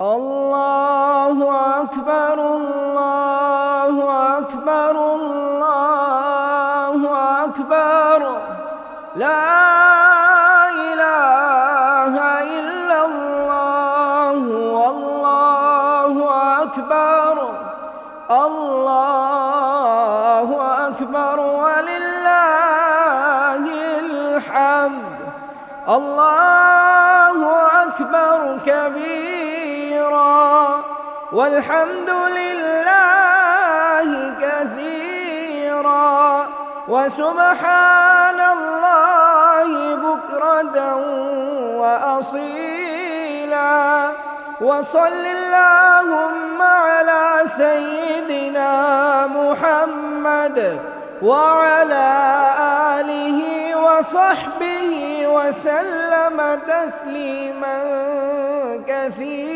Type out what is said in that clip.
الله أكبر الله أكبر الله أكبر لا إله إلا الله والله أكبر الله أكبر ولله الحمد الله أكبر كبيرا والحمد لله كثيرا وسبحان الله بكرة وأصيلا وصل اللهم على سيدنا محمد وعلى آله وصحبه وسلم تسليما كثيرا.